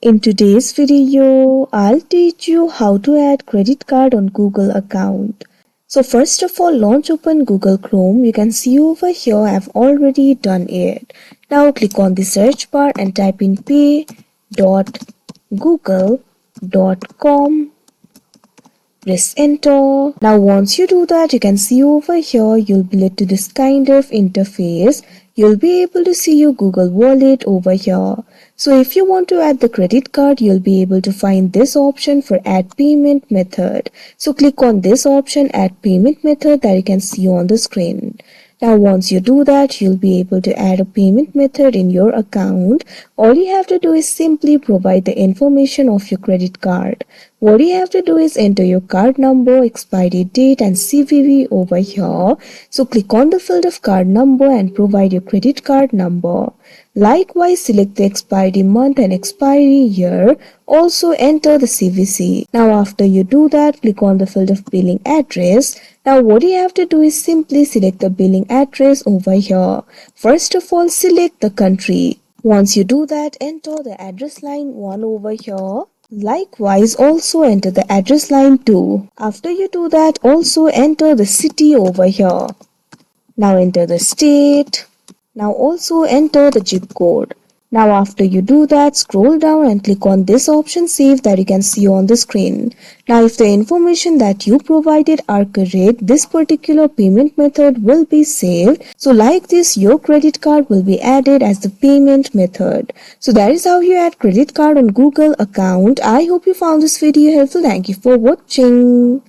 In today's video, I'll teach you how to add credit card on Google account. So first of all, launch open Google Chrome. You can see over here I've already done it. Now click on the search bar and type in pay.google.com. Press enter. Now once you do that, you can see over here you'll be led to this kind of interface. You'll be able to see your Google Wallet over here. So if you want to add the credit card, you'll be able to find this option for add payment method. So click on this option, add payment method, that you can see on the screen. Now once you do that, you'll be able to add a payment method in your account. All you have to do is simply provide the information of your credit card. What you have to do is enter your card number, expiry date and CVV over here. So click on the field of card number and provide your credit card number. Likewise, select the expiry month and expiry year. Also enter the CVC. Now after you do that, click on the field of billing address. Now what you have to do is simply select the billing address over here. First of all, select the country. Once you do that, enter the address line 1 over here. Likewise, also enter the address line 2. After you do that, also enter the city over here. Now enter the state. Now also enter the zip code. Now after you do that, scroll down and click on this option save, that you can see on the screen. Now if the information that you provided are correct, this particular payment method will be saved. So like this, your credit card will be added as the payment method. So that is how you add credit card on Google account. I hope you found this video helpful. Thank you for watching.